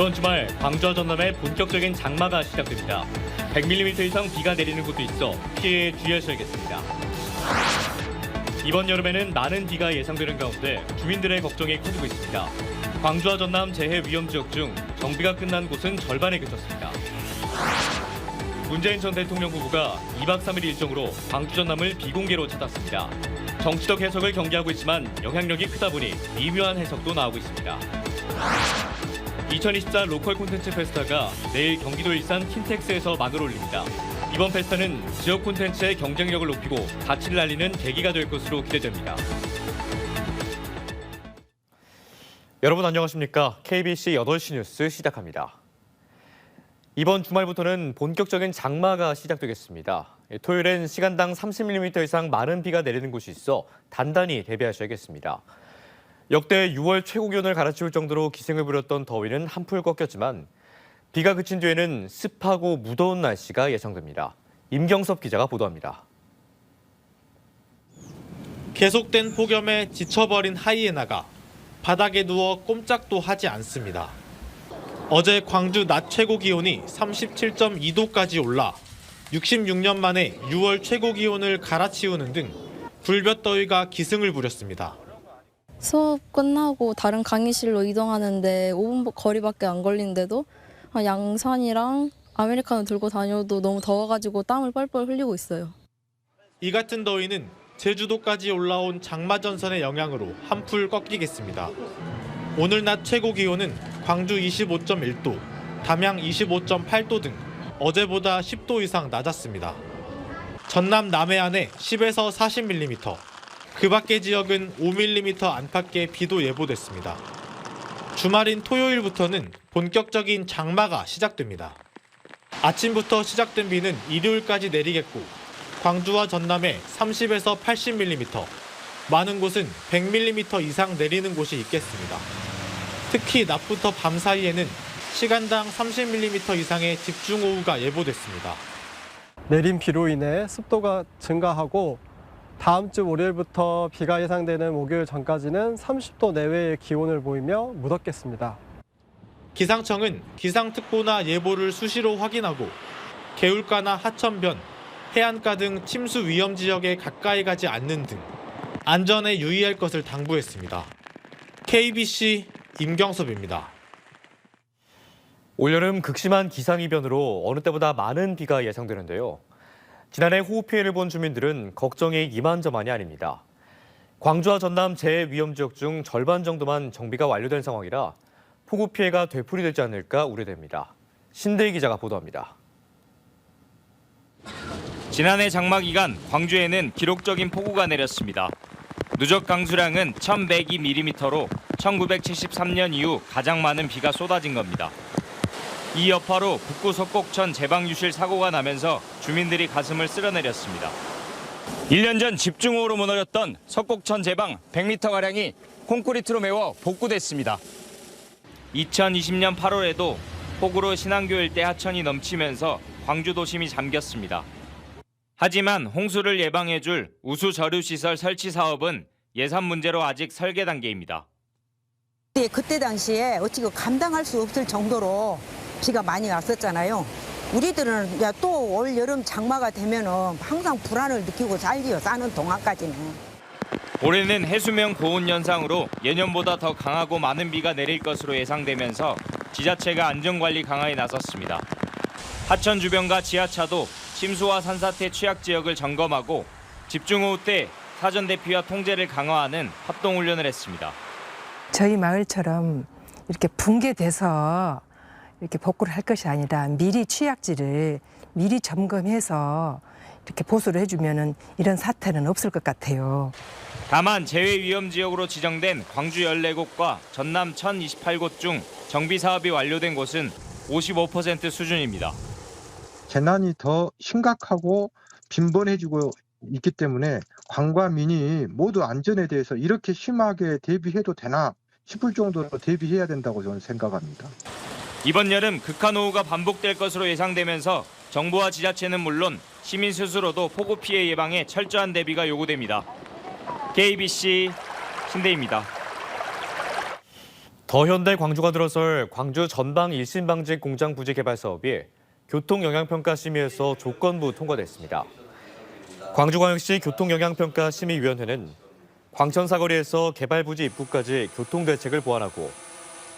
이번 주말 광주와 전남에 본격적인 장마가 시작됩니다. 100mm 이상 비가 내리는 곳도 있어 피해에 주의하셔야겠습니다. 이번 여름에는 많은 비가 예상되는 가운데 주민들의 걱정이 커지고 있습니다. 광주와 전남 재해 위험 지역 중 정비가 끝난 곳은 절반에 그쳤습니다. 문재인 전 대통령 후보가 2박 3일 일정으로 광주 전남을 비공개로 찾았습니다. 정치적 해석을 경계하고 있지만 영향력이 크다 보니 미묘한 해석도 나오고 있습니다. 2024 로컬 콘텐츠 페스타가 내일 경기도 일산 킨텍스에서 막을 올립니다. 이번 페스타는 지역 콘텐츠의 경쟁력을 높이고 가치를 알리는 계기가 될 것으로 기대됩니다. 여러분 안녕하십니까? KBC 8시 뉴스 시작합니다. 이번 주말부터는 본격적인 장마가 시작되겠습니다. 토요일엔 시간당 30mm 이상 많은 비가 내리는 곳이 있어 단단히 대비하셔야겠습니다. 역대 6월 최고 기온을 갈아치울 정도로 기승을 부렸던 더위는 한풀 꺾였지만 비가 그친 뒤에는 습하고 무더운 날씨가 예상됩니다. 임경섭 기자가 보도합니다. 계속된 폭염에 지쳐버린 하이에나가 바닥에 누워 꼼짝도 하지 않습니다. 어제 광주 낮 최고 기온이 37.2도까지 올라 66년 만에 6월 최고 기온을 갈아치우는 등 불볕더위가 기승을 부렸습니다. 수업 끝나고 다른 강의실로 이동하는데 5분 거리밖에 안 걸리는데도 양산이랑 아메리카노 들고 다녀도 너무 더워가지고 땀을 뻘뻘 흘리고 있어요. 이 같은 더위는 제주도까지 올라온 장마전선의 영향으로 한풀 꺾이겠습니다. 오늘 낮 최고 기온은 광주 25.1도, 담양 25.8도 등 어제보다 10도 이상 낮았습니다. 전남 남해안에 10에서 40mm, 그 밖의 지역은 5mm 안팎의 비도 예보됐습니다. 주말인 토요일부터는 본격적인 장마가 시작됩니다. 아침부터 시작된 비는 일요일까지 내리겠고 광주와 전남에 30에서 80mm, 많은 곳은 100mm 이상 내리는 곳이 있겠습니다. 특히 낮부터 밤 사이에는 시간당 30mm 이상의 집중호우가 예보됐습니다. 내린 비로 인해 습도가 증가하고 다음 주 월요일부터 비가 예상되는 목요일 전까지는 30도 내외의 기온을 보이며 무덥겠습니다. 기상청은 기상특보나 예보를 수시로 확인하고 개울가나 하천변, 해안가 등 침수 위험 지역에 가까이 가지 않는 등 안전에 유의할 것을 당부했습니다. KBC 임경섭입니다. 올여름 극심한 기상이변으로 어느 때보다 많은 비가 예상되는데요. 지난해 호우 피해를 본 주민들은 걱정이 이만저만이 아닙니다. 광주와 전남 재해 위험 지역 중 절반 정도만 정비가 완료된 상황이라 폭우 피해가 되풀이되지 않을까 우려됩니다. 신대희 기자가 보도합니다. 지난해 장마 기간 광주에는 기록적인 폭우가 내렸습니다. 누적 강수량은 1,102mm로 1973년 이후 가장 많은 비가 쏟아진 겁니다. 이 여파로 북구 석곡천 제방유실 사고가 나면서 주민들이 가슴을 쓸어내렸습니다. 1년 전 집중호우로 무너졌던 석곡천 제방 100m가량이 콘크리트로 메워 복구됐습니다. 2020년 8월에도 폭우로 신안교 일대 하천이 넘치면서 광주 도심이 잠겼습니다. 하지만 홍수를 예방해줄 우수 저류시설 설치 사업은 예산 문제로 아직 설계 단계입니다. 그때 당시에 어찌 감당할 수 없을 정도로 비가 많이 왔었잖아요. 우리들은 또 올 여름 장마가 되면은 항상 불안을 느끼고 살지요. 사는 동안까지는. 올해는 해수면 고온 현상으로 예년보다 더 강하고 많은 비가 내릴 것으로 예상되면서 지자체가 안전관리 강화에 나섰습니다. 하천 주변과 지하차도, 침수와 산사태 취약 지역을 점검하고 집중호우 때 사전 대피와 통제를 강화하는 합동훈련을 했습니다. 저희 마을처럼 이렇게 붕괴돼서 이렇게 복구를 할 것이 아니라 미리 취약지를 미리 점검해서 이렇게 보수를 해주면은 이런 사태는 없을 것 같아요. 다만 재해 위험 지역으로 지정된 광주 14곳과 전남 1,028곳 중 정비 사업이 완료된 곳은 55% 수준입니다. 재난이 더 심각하고 빈번해지고 있기 때문에 관과 민이 모두 안전에 대해서 이렇게 심하게 대비해도 되나 싶을 정도로 대비해야 된다고 저는 생각합니다. 이번 여름 극한호우가 반복될 것으로 예상되면서 정부와 지자체는 물론 시민 스스로도 폭우 피해 예방에 철저한 대비가 요구됩니다. KBC 신대희입니다. 더현대 광주가 들어설 광주 전방 일신방직 공장 부지 개발 사업이 교통영향평가심의에서 조건부 통과됐습니다. 광주광역시 교통영향평가심의위원회는 광천 사거리에서 개발 부지 입구까지 교통대책을 보완하고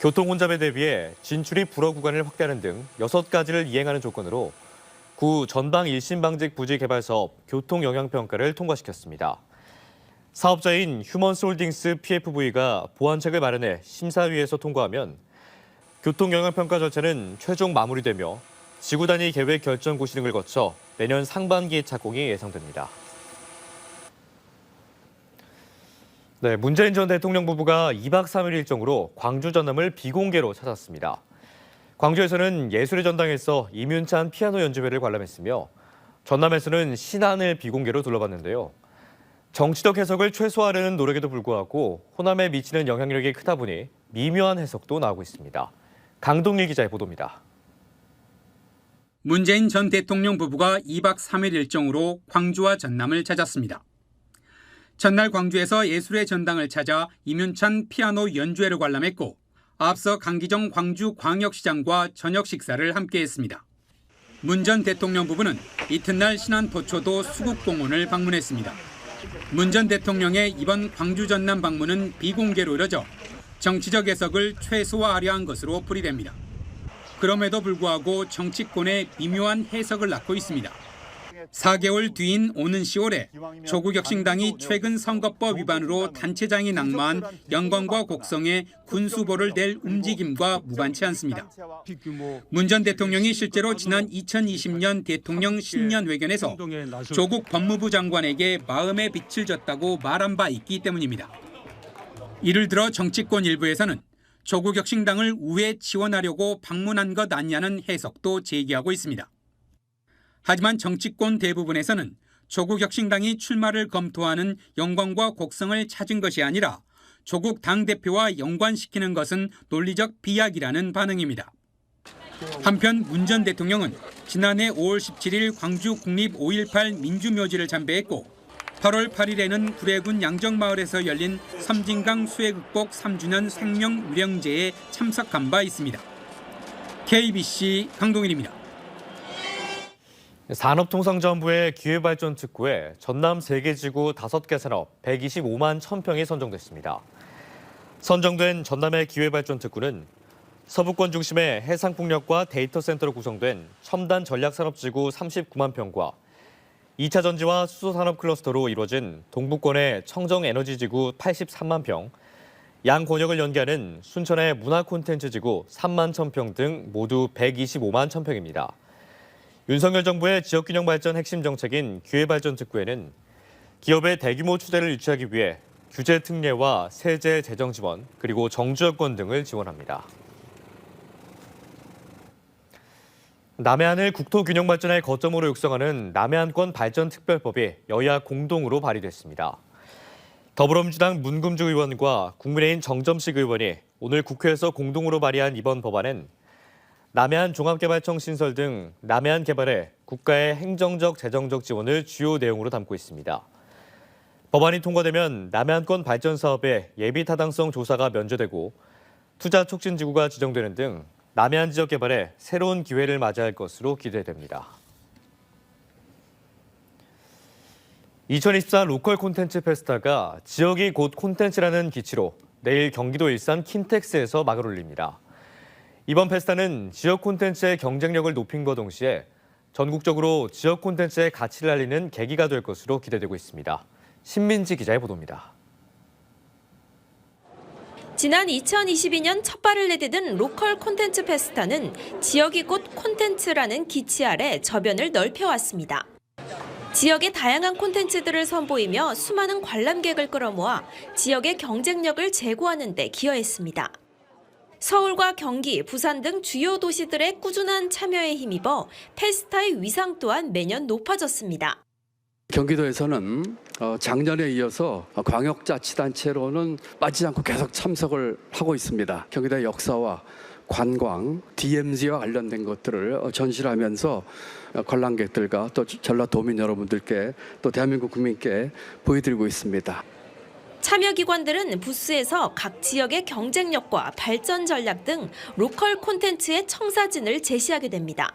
교통혼잡에 대비해 진출입 불허 구간을 확대하는 등 6가지를 이행하는 조건으로 구 전방 일신방직 부지 개발 사업 교통영향평가를 통과시켰습니다. 사업자인 휴먼솔딩스 PFV가 보완책을 마련해 심사위에서 통과하면 교통영향평가 절차는 최종 마무리되며 지구 단위 계획 결정 고시 등을 거쳐 내년 상반기 착공이 예상됩니다. 네, 문재인 전 대통령 부부가 2박 3일 일정으로 광주 전남을 비공개로 찾았습니다. 광주에서는 예술의 전당에서 임윤찬 피아노 연주회를 관람했으며 전남에서는 신안을 비공개로 둘러봤는데요. 정치적 해석을 최소화하려는 노력에도 불구하고 호남에 미치는 영향력이 크다 보니 미묘한 해석도 나오고 있습니다. 강동일 기자의 보도입니다. 문재인 전 대통령 부부가 2박 3일 일정으로 광주와 전남을 찾았습니다. 전날 광주에서 예술의 전당을 찾아 임윤찬 피아노 연주회를 관람했고 앞서 강기정 광주광역시장과 저녁 식사를 함께했습니다. 문 전 대통령 부부는 이튿날 신안 포초도 수국공원을 방문했습니다. 문 전 대통령의 이번 광주 전남 방문은 비공개로 이뤄져 정치적 해석을 최소화하려 한 것으로 풀이됩니다. 그럼에도 불구하고 정치권의 미묘한 해석을 낳고 있습니다. 4개월 뒤인 오는 10월에 조국혁신당이 최근 선거법 위반으로 단체장이 낙마한 영광과 곡성에 군수보를 낼 움직임과 무관치 않습니다. 문 전 대통령이 실제로 지난 2020년 대통령 신년회견에서 조국 법무부 장관에게 마음의 빛을 줬다고 말한 바 있기 때문입니다. 이를 들어 정치권 일부에서는 조국혁신당을 우회 지원하려고 방문한 것 아니냐는 해석도 제기하고 있습니다. 하지만 정치권 대부분에서는 조국혁신당이 출마를 검토하는 영광과 곡성을 찾은 것이 아니라 조국 당대표와 연관시키는 것은 논리적 비약이라는 반응입니다. 한편 문 전 대통령은 지난해 5월 17일 광주 국립 5.18 민주묘지를 참배했고 8월 8일에는 구례군 양정마을에서 열린 섬진강 수해 극복 3주년 생명무령제에 참석한 바 있습니다. KBC 강동일입니다. 산업통상자원부의 기회발전특구에 전남 3개 지구 5개 산업 125만 1,000평이 선정됐습니다. 선정된 전남의 기회발전특구는 서부권 중심의 해상풍력과 데이터센터로 구성된 첨단 전략산업지구 39만 평과 2차 전지와 수소산업 클러스터로 이루어진 동부권의 청정에너지지구 83만 평, 양권역을 연계하는 순천의 문화콘텐츠지구 3만 1,000평 등 모두 125만 1,000평입니다. 윤석열 정부의 지역균형 발전 핵심 정책인 기회발전 특구에는 기업의 대규모 투자를 유치하기 위해 규제 특례와 세제 재정 지원, 그리고 정주여권 등을 지원합니다. 남해안을 국토균형 발전의 거점으로 육성하는 남해안권 발전특별법이 여야 공동으로 발의됐습니다. 더불어민주당 문금주 의원과 국민의힘 정점식 의원이 오늘 국회에서 공동으로 발의한 이번 법안은 남해안 종합개발청 신설 등 남해안 개발에 국가의 행정적, 재정적 지원을 주요 내용으로 담고 있습니다. 법안이 통과되면 남해안권 발전 사업의 예비 타당성 조사가 면제되고 투자 촉진 지구가 지정되는 등 남해안 지역 개발에 새로운 기회를 맞이할 것으로 기대됩니다. 2024 로컬 콘텐츠 페스타가 지역이 곧 콘텐츠라는 기치로 내일 경기도 일산 킨텍스에서 막을 올립니다. 이번 페스타는 지역 콘텐츠의 경쟁력을 높인 것 동시에 전국적으로 지역 콘텐츠의 가치를 알리는 계기가 될 것으로 기대되고 있습니다. 신민지 기자의 보도입니다. 지난 2022년 첫 발을 내딛은 로컬 콘텐츠 페스타는 지역이 곧 콘텐츠라는 기치 아래 저변을 넓혀왔습니다. 지역의 다양한 콘텐츠들을 선보이며 수많은 관람객을 끌어모아 지역의 경쟁력을 제고하는 데 기여했습니다. 서울과 경기, 부산 등 주요 도시들의 꾸준한 참여에 힘입어 페스타의 위상 또한 매년 높아졌습니다. 경기도에서는 작년에 이어서 광역자치단체로는 빠지지 않고 계속 참석을 하고 있습니다. 경기도의 역사와 관광, DMZ와 관련된 것들을 전시를 하면서 관람객들과 또 전라도민 여러분들께 또 대한민국 국민께 보여드리고 있습니다. 참여기관들은 부스에서 각 지역의 경쟁력과 발전 전략 등 로컬 콘텐츠의 청사진을 제시하게 됩니다.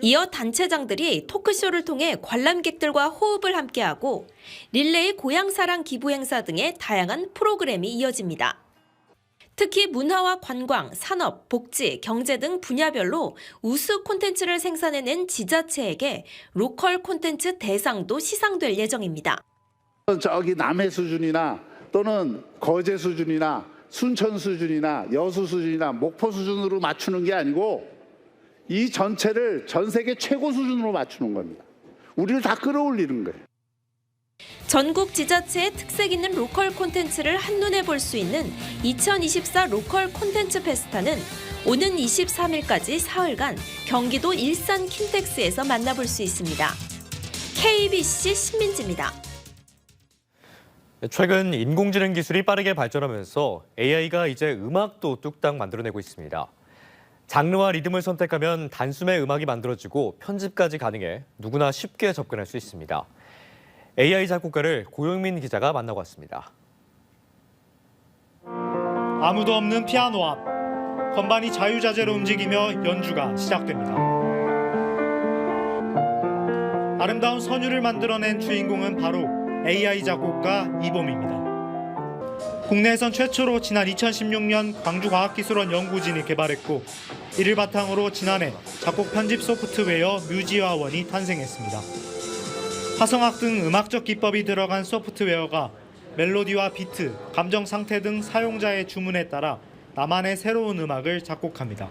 이어 단체장들이 토크쇼를 통해 관람객들과 호흡을 함께하고 릴레이 고향사랑 기부 행사 등의 다양한 프로그램이 이어집니다. 특히 문화와 관광, 산업, 복지, 경제 등 분야별로 우수 콘텐츠를 생산해낸 지자체에게 로컬 콘텐츠 대상도 시상될 예정입니다. 저기 남해 수준이나 또는 거제 수준이나 순천 수준이나 여수 수준이나 목포 수준으로 맞추는 게 아니고 이 전체를 전 세계 최고 수준으로 맞추는 겁니다. 우리를 다 끌어올리는 거예요. 전국 지자체의 특색 있는 로컬 콘텐츠를 한눈에 볼 수 있는 2024 로컬 콘텐츠 페스타는 오는 23일까지 사흘간 경기도 일산 킨텍스에서 만나볼 수 있습니다. KBC 신민지입니다. 최근 인공지능 기술이 빠르게 발전하면서 AI가 이제 음악도 뚝딱 만들어내고 있습니다. 장르와 리듬을 선택하면 단숨에 음악이 만들어지고 편집까지 가능해 누구나 쉽게 접근할 수 있습니다. AI 작곡가를 고영민 기자가 만나고 왔습니다. 아무도 없는 피아노 앞, 건반이 자유자재로 움직이며 연주가 시작됩니다. 아름다운 선율을 만들어낸 주인공은 바로 AI 작곡가 이봄입니다. 국내에선 최초로 지난 2016년 광주과학기술원 연구진이 개발했고 이를 바탕으로 지난해 작곡 편집 소프트웨어 뮤지아원이 탄생했습니다. 화성학 등 음악적 기법이 들어간 소프트웨어가 멜로디와 비트, 감정 상태 등 사용자의 주문에 따라 나만의 새로운 음악을 작곡합니다.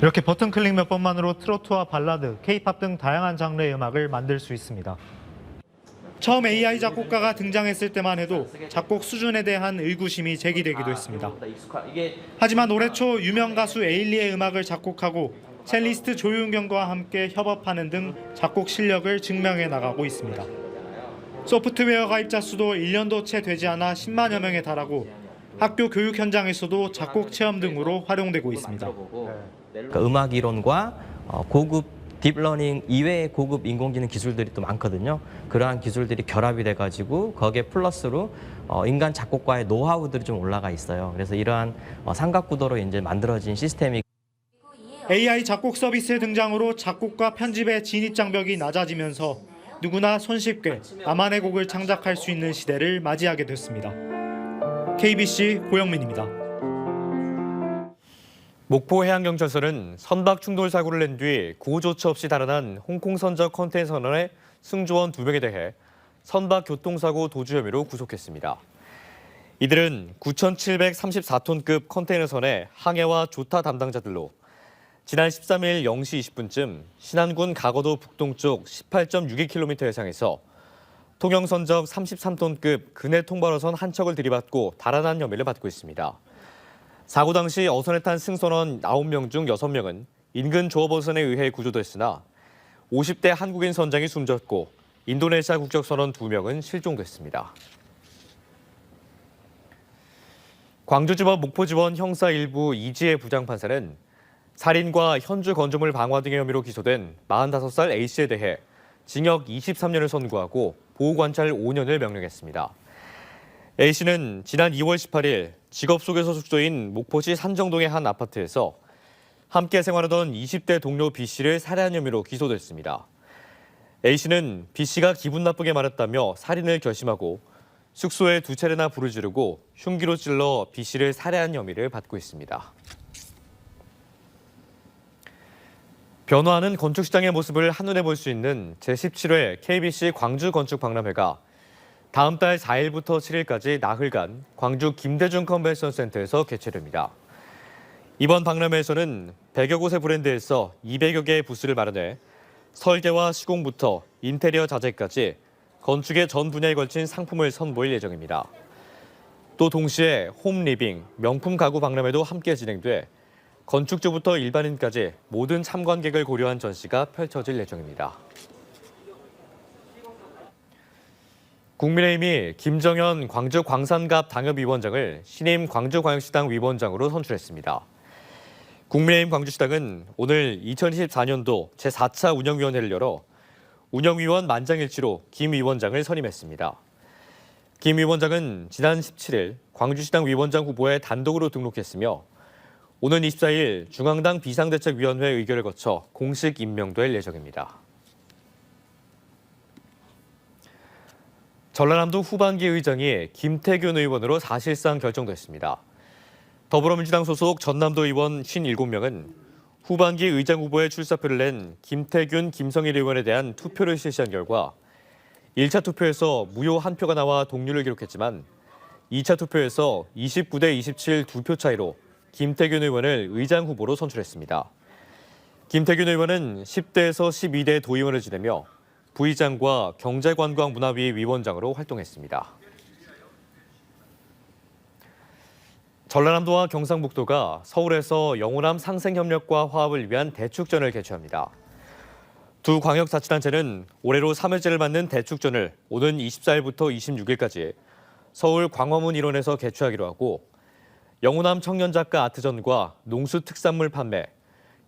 이렇게 버튼 클릭 몇 번만으로 트로트와 발라드, K-팝 등 다양한 장르의 음악을 만들 수 있습니다. 처음 AI 작곡가가 등장했을 때만 해도 작곡 수준에 대한 의구심이 제기되기도 했습니다. 하지만 올해 초 유명 가수 에일리의 음악을 작곡하고 첼리스트 조윤경과 함께 협업하는 등 작곡 실력을 증명해 나가고 있습니다. 소프트웨어 가입자 수도 1년도 채 되지 않아 10만여 명에 달하고 학교 교육 현장에서도 작곡 체험 등으로 활용되고 있습니다. 음악 이론과 고급 딥러닝 이외의 고급 인공지능 기술들이 또 많거든요. 그러한 기술들이 결합이 돼가지고 거기에 플러스로 인간 작곡가의 노하우들이 좀 올라가 있어요. 그래서 이러한 삼각구도로 이제 만들어진 시스템이 AI 작곡 서비스의 등장으로 작곡과 편집의 진입 장벽이 낮아지면서 누구나 손쉽게 나만의 곡을 창작할 수 있는 시대를 맞이하게 됐습니다. KBC 고영민입니다. 목포 해양경찰서는 선박 충돌 사고를 낸 뒤 구호 조치 없이 달아난 홍콩 선적 컨테이너의 승조원 2명에 대해 선박 교통사고 도주 혐의로 구속했습니다. 이들은 9,734톤급 컨테이너선의 항해와 조타 담당자들로 지난 13일 0시 20분쯤 신안군 가거도 북동쪽 18.62km 해상에서 통영선적 33톤급 근해 통발어선 한 척을 들이받고 달아난 혐의를 받고 있습니다. 사고 당시 어선에 탄 승선원 9명 중 6명은 인근 조업어선에 의해 구조됐으나 50대 한국인 선장이 숨졌고 인도네시아 국적 선원 2명은 실종됐습니다. 광주지법 목포지원 형사 1부 이지혜 부장판사는 살인과 현주 건조물 방화 등의 혐의로 기소된 45살 A씨에 대해 징역 23년을 선고하고 보호관찰 5년을 명령했습니다. A씨는 지난 2월 18일 직업 소개서 숙소인 목포시 산정동의 한 아파트에서 함께 생활하던 20대 동료 B씨를 살해한 혐의로 기소됐습니다. A씨는 B씨가 기분 나쁘게 말했다며 살인을 결심하고 숙소에 2차례나 불을 지르고 흉기로 찔러 B씨를 살해한 혐의를 받고 있습니다. 변화하는 건축 시장의 모습을 한눈에 볼 수 있는 제17회 KBC 광주 건축 박람회가 다음 달 4일부터 7일까지 나흘간 광주 김대중 컨벤션 센터에서 개최됩니다. 이번 박람회에서는 100여 곳의 브랜드에서 200여 개의 부스를 마련해 설계와 시공부터 인테리어 자재까지 건축의 전 분야에 걸친 상품을 선보일 예정입니다. 또 동시에 홈 리빙, 명품 가구 박람회도 함께 진행돼 건축주부터 일반인까지 모든 참관객을 고려한 전시가 펼쳐질 예정입니다. 국민의힘이 김정현 광주 광산갑 당협위원장을 신임 광주광역시당 위원장으로 선출했습니다. 국민의힘 광주시당은 오늘 2024년도 제4차 운영위원회를 열어 운영위원 만장일치로 김 위원장을 선임했습니다. 김 위원장은 지난 17일 광주시당 위원장 후보에 단독으로 등록했으며 오는 24일 중앙당 비상대책위원회 의결을 거쳐 공식 임명될 예정입니다. 전라남도 후반기 의장이 김태균 의원으로 사실상 결정됐습니다. 더불어민주당 소속 전남도 의원 57명은 후반기 의장 후보에 출사표를 낸 김태균, 김성일 의원에 대한 투표를 실시한 결과 1차 투표에서 무효 1표가 나와 동률을 기록했지만 2차 투표에서 29대 27 2표 차이로 김태균 의원을 의장 후보로 선출했습니다. 김태균 의원은 10대에서 12대 도의원을 지내며 부의장과 경제관광문화위 위원장으로 활동했습니다. 전라남도와 경상북도가 서울에서 영호남 상생협력과 화합을 위한 대축전을 개최합니다. 두 광역자치단체는 올해로 3회째를 맞는 대축전을 오는 24일부터 26일까지 서울 광화문 일원에서 개최하기로 하고 영호남 청년작가 아트전과 농수특산물 판매,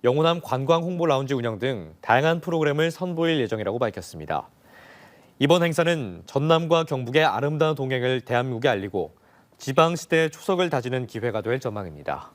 영호남 관광 홍보 라운지 운영 등 다양한 프로그램을 선보일 예정이라고 밝혔습니다. 이번 행사는 전남과 경북의 아름다운 동행을 대한민국에 알리고 지방시대의 초석을 다지는 기회가 될 전망입니다.